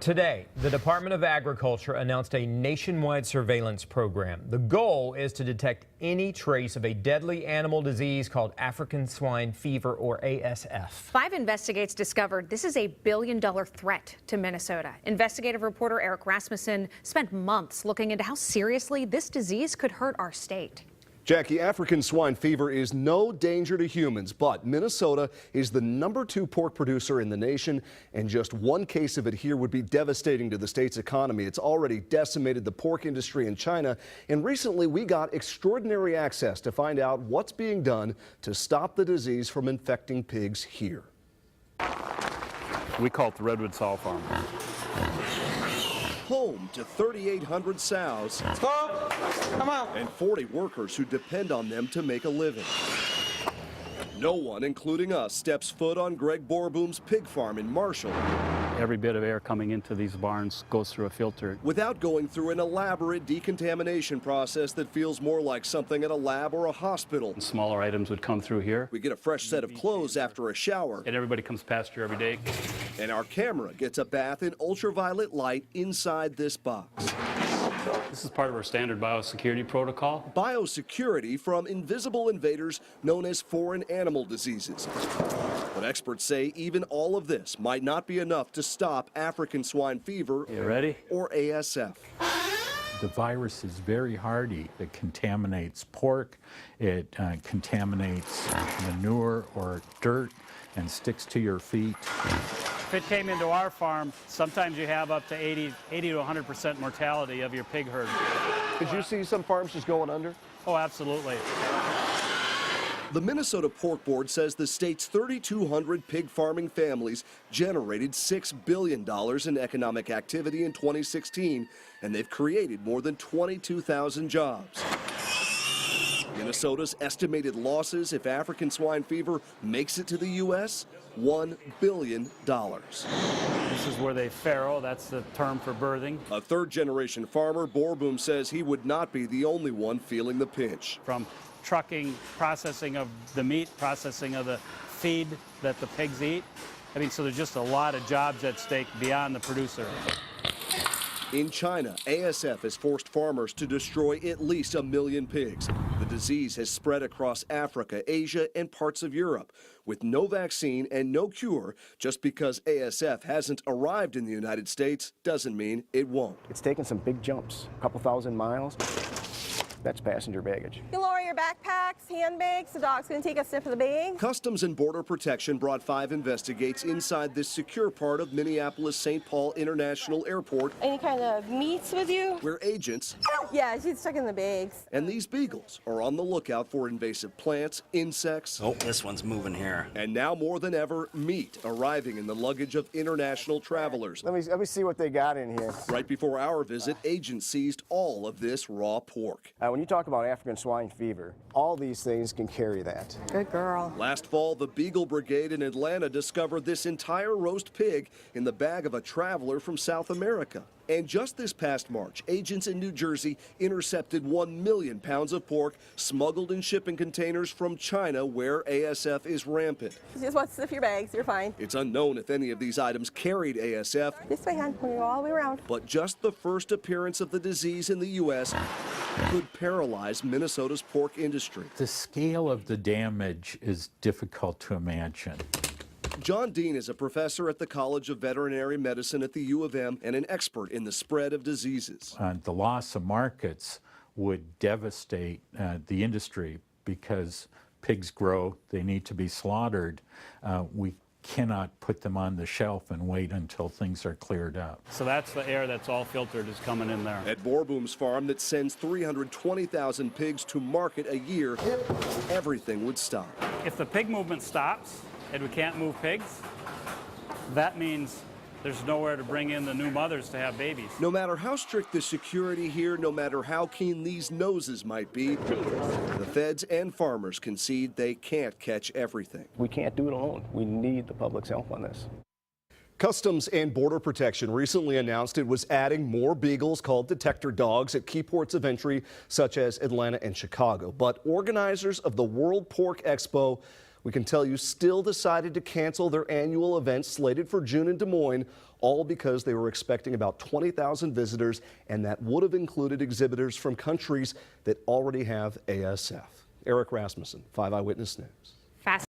Today, the Department of Agriculture announced a nationwide surveillance program. The goal is to detect any trace of a deadly animal disease called African swine fever, or ASF. 5 investigators discovered this is a billion-dollar threat to Minnesota. Investigative reporter Eric Rasmussen spent months looking into how seriously this disease could hurt our state. Jackie, African swine fever is no danger to humans, but Minnesota is the #2 pork producer in the nation, and just one case of it here would be devastating to the state's economy. It's already decimated the pork industry in China, and recently we got extraordinary access to find out what's being done to stop the disease from infecting pigs here. We call it the Redwood Sow Farm. Home to 3,800 sows and 40 workers who depend on them to make a living. No one, including us, steps foot on Greg Borboom's pig farm in Marshall Every bit of air coming into these barns goes through a filter without going through an elaborate decontamination process that feels more like something at a lab or a hospital. Smaller items would come through here. We get a fresh set of clothes after a shower. And everybody comes past here every day. And our camera gets a bath in ultraviolet light inside this box. This is part of our standard biosecurity protocol. Biosecurity from invisible invaders known as foreign animal diseases. But experts say even all of this might not be enough to stop African swine fever. You ready? Or ASF. The virus is very hardy. It contaminates pork, it contaminates manure or dirt and sticks to your feet. If it came into our farm, sometimes you have up to 80 to 100% mortality of your pig herd. Did you see some farms just going under? Oh, absolutely. The Minnesota Pork Board says the state's 3,200 pig farming families generated $6 billion in economic activity in 2016, and they've created more than 22,000 jobs. Minnesota's estimated losses if African swine fever makes it to the U.S., $1 billion. This is where they farrow. That's the term for birthing. A third-generation farmer, Borboom says he would not be the only one feeling the pinch. From trucking, processing of the meat, processing of the feed that the pigs eat. I mean, so there's just a lot of jobs at stake beyond the producer. In China, ASF has forced farmers to destroy at least 1 million pigs. The disease has spread across Africa, Asia, and parts of Europe. With no vaccine and no cure, just because ASF hasn't arrived in the United States doesn't mean it won't. It's taken some big jumps, a couple thousand miles. That's passenger baggage. You lower your backpacks, handbags, the dog's going to take a sniff of the bag. Customs and Border Protection brought 5 investigates inside this secure part of Minneapolis-St. Paul International Airport. Any kind of meats with you? Where agents Yeah, she's stuck in the bags. and these beagles are on the lookout for invasive plants, insects, Oh, this one's moving here. and now more than ever, meat arriving in the luggage of international travelers. Let me see what they got in here. Right before our visit, agents seized all of this raw pork. When you talk about African swine fever, all these things can carry that. Good girl. Last fall, the Beagle Brigade in Atlanta discovered this entire roast pig in the bag of a traveler from South America. And just this past March, agents in New Jersey intercepted 1 million pounds of pork smuggled in shipping containers from China, where ASF is rampant. She just wants to sniff your bags. You're fine. It's unknown if any of these items carried ASF, This way, hon. We're going to go all the way around. but just the first appearance of the disease in the U.S. could paralyze Minnesota's pork industry. The scale of the damage is difficult to imagine. John Dean is a professor at the College of Veterinary Medicine at the U of M and an expert in the spread of diseases. The loss of markets would devastate the industry because pigs grow, they need to be slaughtered. We cannot put them on the shelf and wait until things are cleared up. So that's the air that's all filtered is coming in there. At Borboom's farm that sends 320,000 pigs to market a year, everything would stop. If the pig movement stops and we can't move pigs, that means there's nowhere to bring in the new mothers to have babies. No matter how strict the security here, no matter how keen these noses might be, the feds and farmers concede they can't catch everything. We can't do it alone. We need the public's help on this. Customs and Border Protection recently announced it was adding more beagles called detector dogs at key ports of entry such as Atlanta and Chicago. But organizers of the World Pork Expo we can tell you, still decided to cancel their annual event slated for June in Des Moines, all because they were expecting about 20,000 visitors, and that would have included exhibitors from countries that already have ASF. Eric Rasmussen, 5 Eyewitness News.